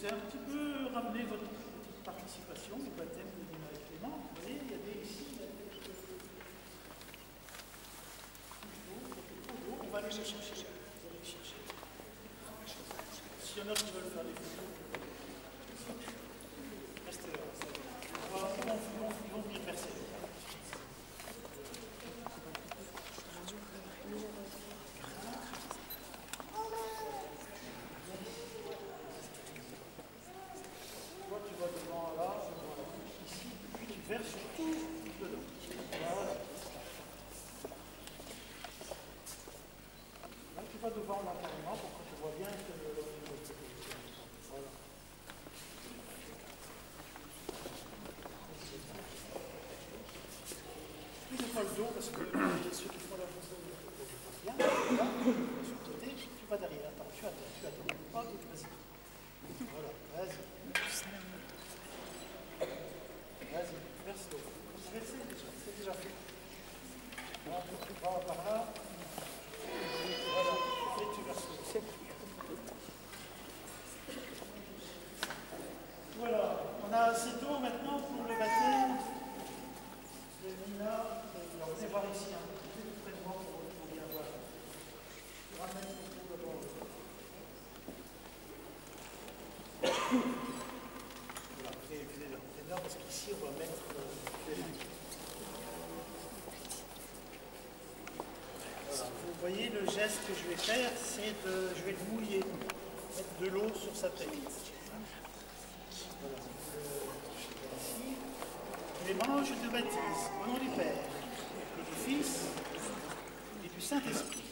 c'est un petit peu ramener votre petite participation au baptême de Nina et Clément. Vous voyez, il y a des ici, il y a quelques d'eau. On va aller les chercher. Vous allez les chercher. S'il y en a qui veulent faire des photos, restez là. Ils vont venir verser. Vers surtout dedans. Voilà. Là, tu vas devant là carrément pour que tu vois bien que voilà. Tu n'as pas le dos parce que ceux qui font la photo ne bien. Là, sur le côté, tu vas derrière. Attends, tu attends. Pas de vas-y. Voilà, vas-y. Vas-y, verse l'eau. C'est déjà fait. Voilà, tu vas par là. Voilà, et tu verses l'eau. Voilà, on a assez d'eau maintenant pour le baptême. Le Nina, on va voir ici un petit peu près de moi pour bien voir. Je ramène le pot d'abord. Voilà, fais là, parce qu'ici on va mettre voilà. Vous voyez le geste que je vais faire, c'est je vais le mouiller, mettre de l'eau sur sa tête. Voilà. Ici. Clément, je te baptise au nom du Père, et du Fils, et du Saint-Esprit.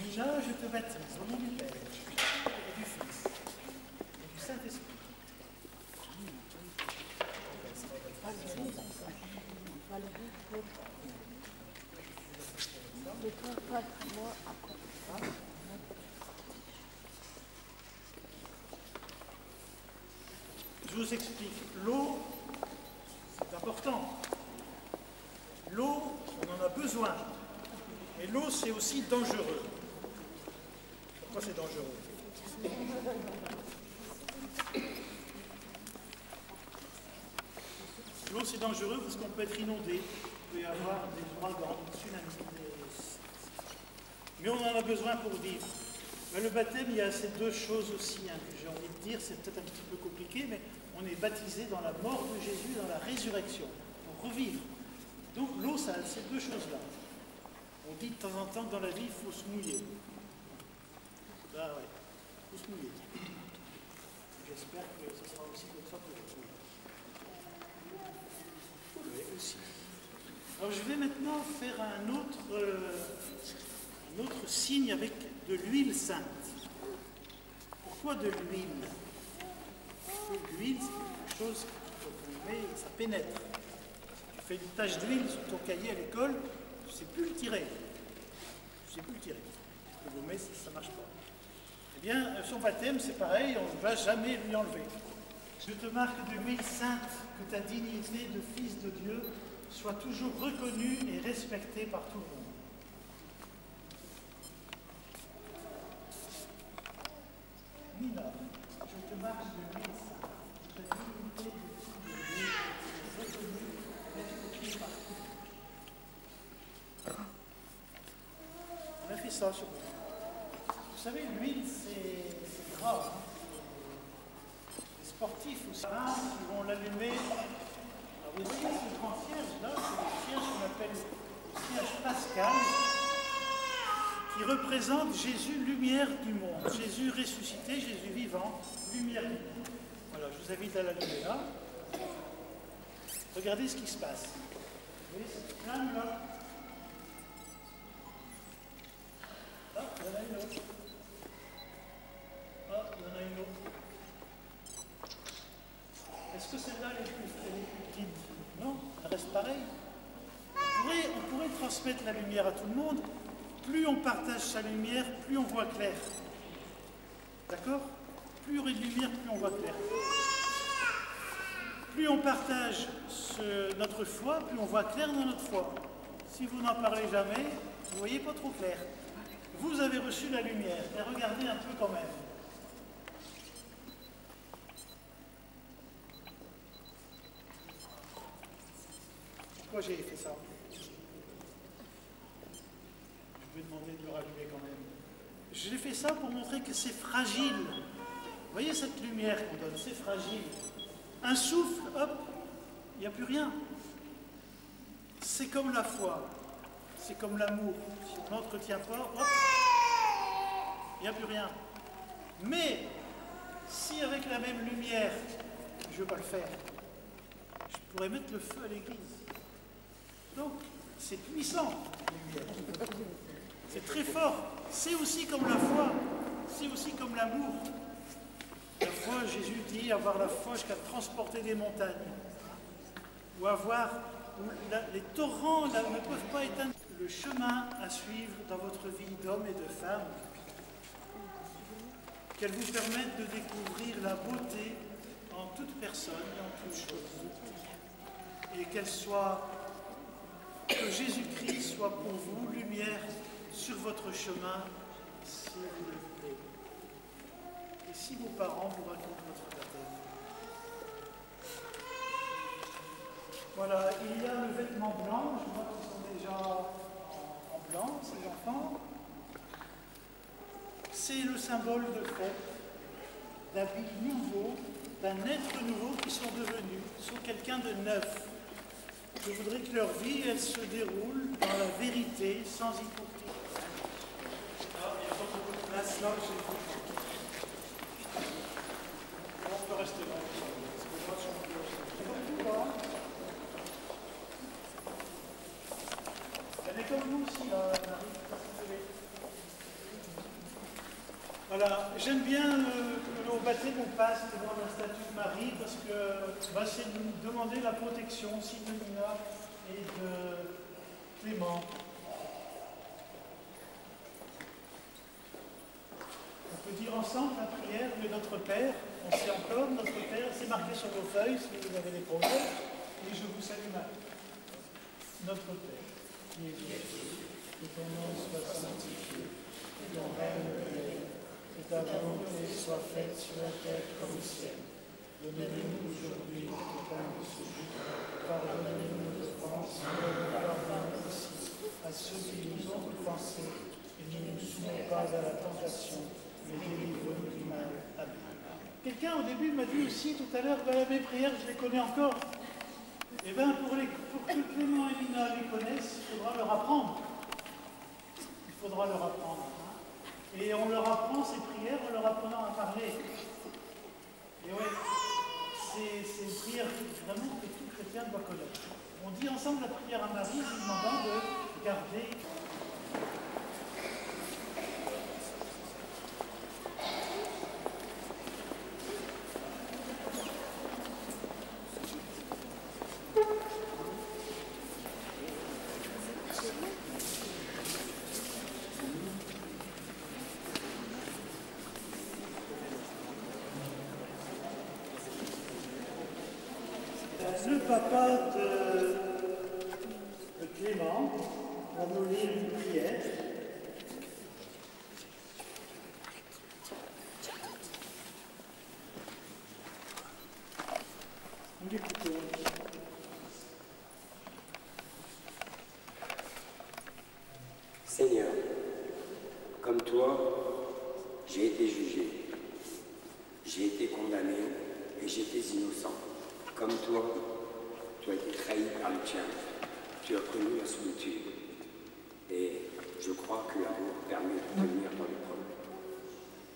Nina, je te baptise au nom du Père, et du Fils, et du Saint-Esprit. Je vous explique. L'eau, c'est important. L'eau, on en a besoin. Et l'eau, c'est aussi dangereux. Pourquoi c'est dangereux? L'eau, c'est dangereux parce qu'on peut être inondé. Il peut y avoir des ouragans, des tsunamis. Mais on en a besoin pour vivre. Mais le baptême, il y a ces deux choses aussi que j'ai envie de dire. C'est peut-être un petit peu compliqué, mais on est baptisé dans la mort de Jésus, dans la résurrection, pour revivre. Donc l'eau, ça a ces deux choses-là. On dit de temps en temps que dans la vie, il faut se mouiller. Là, ouais, il faut se mouiller. J'espère que ce sera aussi comme ça pour vous. Oui, aussi. Alors je vais maintenant faire un autre signe avec de l'huile sainte. Pourquoi de l'huile? L'huile, c'est quelque chose qu'on met, ça pénètre. Si tu fais une tache d'huile sur ton cahier à l'école, tu ne sais plus le tirer. Tu ne sais plus le tirer. Le gommer, ça ne marche pas. Eh bien, son baptême, c'est pareil, on ne va jamais lui enlever. Je te marque de l'huile sainte, que ta dignité de fils de Dieu soit toujours reconnue et respectée par tout le monde. Nina, je te marque de l'huile sainte, que ta dignité de fils de Dieu soit reconnue et respectée par tout le monde. On a fait ça sur vous. Vous savez, l'huile, c'est grave. Les sportifs aussi, qui vont l'allumer. Alors vous voyez ce grand cierge là, c'est le cierge qu'on appelle le cierge pascal, qui représente Jésus, lumière du monde. Jésus ressuscité, Jésus vivant, lumière du monde. Voilà, je vous invite à l'allumer là. Regardez ce qui se passe. Vous voyez cette flamme là? Ah, il y en a une autre. Ah, il y en a une autre. Est-ce que celle-là est plus petite? Non, elle reste pareille. On pourrait transmettre la lumière à tout le monde. Plus on partage sa lumière, plus on voit clair. D'accord? Plus il y aurait de lumière, plus on voit clair. Plus on partage notre foi, plus on voit clair dans notre foi. Si vous n'en parlez jamais, vous ne voyez pas trop clair. Vous avez reçu la lumière, et regardez un peu quand même. Pourquoi j'ai fait ça? Je vais demander de le rallumer quand même. J'ai fait ça pour montrer que c'est fragile. Vous voyez cette lumière qu'on donne, c'est fragile. Un souffle, hop, il n'y a plus rien. C'est comme la foi, c'est comme l'amour. Si on n'entretient pas, hop, il n'y a plus rien. Mais, si avec la même lumière, je ne veux pas le faire, je pourrais mettre le feu à l'église. Donc, c'est puissant, la lumière. C'est très fort. C'est aussi comme la foi, c'est aussi comme l'amour. La foi, Jésus dit, avoir la foi jusqu'à transporter des montagnes. Ou avoir, les torrents là, ne peuvent pas éteindre le chemin à suivre dans votre vie d'homme et de femme. Qu'elle vous permette de découvrir la beauté en toute personne et en toute chose. Et que Jésus-Christ soit pour vous lumière sur votre chemin, si vous le voulez. Et si vos parents vous racontent votre baptême. Voilà, il y a le vêtement blanc, je vois qu'ils sont déjà en blanc, ces enfants. C'est le symbole de fête, d'habits nouveaux, d'un être nouveau qui sont devenus, sont quelqu'un de neuf. Je voudrais que leur vie, elle se déroule dans la vérité, sans hypocrisie. Ah, il n'y a pas beaucoup de place là, on peut rester là. Elle est comme nous aussi, là, Marie. Voilà, j'aime bien que au baptême on passe devant la statue de Marie parce que c'est nous demander la protection aussi de Nina et de Clément. On peut dire ensemble la prière de notre Père. On sait encore, notre Père, c'est marqué sur vos feuilles si vous avez des problèmes. Et je vous salue Marie. Notre Père, qui es Dieu, que ton nom soit sanctifié, que ton règne vienne. Que ta volonté soit faite sur la terre comme au ciel. Donnez-nous aujourd'hui notre pain de ce jour. Pardonnez-nous nos offenses, comme nous pardonnons aussi à ceux qui nous ont offensés. Et ne nous soumets pas à la tentation, mais délivre-nous du mal. Amen. Quelqu'un au début m'a dit aussi tout à l'heure, mes prières, je les connais encore. Eh bien, pour que Clément et Nina les connaissent, il faudra leur apprendre. Il faudra leur apprendre. Et on leur apprend ces prières en leur apprenant à parler. Et oui, c'est une prière vraiment que tout chrétien doit connaître. On dit ensemble la prière à Marie, lui demandant de garder. Le papa de Clément va nous lire une prière. Nous l'écoutons. Seigneur, comme toi, j'ai été jugé, j'ai été condamné et j'étais innocent. Comme toi, tu as été trahi par le tien, tu as connu la solitude. Et je crois que l'amour permet de tenir dans l'épreuve.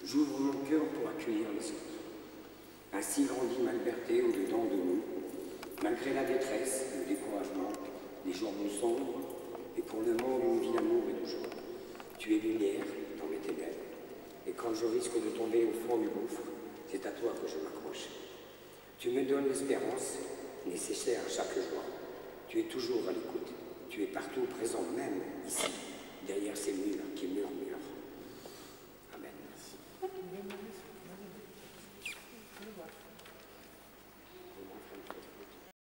J'ouvre mon cœur pour accueillir les autres. Ainsi grandit ma liberté au-dedans de nous, malgré la détresse, le découragement, les jours sombres, et pour le monde une vie d'amour et de joie. Tu es lumière dans mes ténèbres, et quand je risque de tomber au fond du gouffre, c'est à toi que je m'accroche. Tu me donnes l'espérance nécessaire à chaque joie. Tu es toujours à l'écoute. Tu tu es partout présent, même ici, derrière ces murs qui murmurent.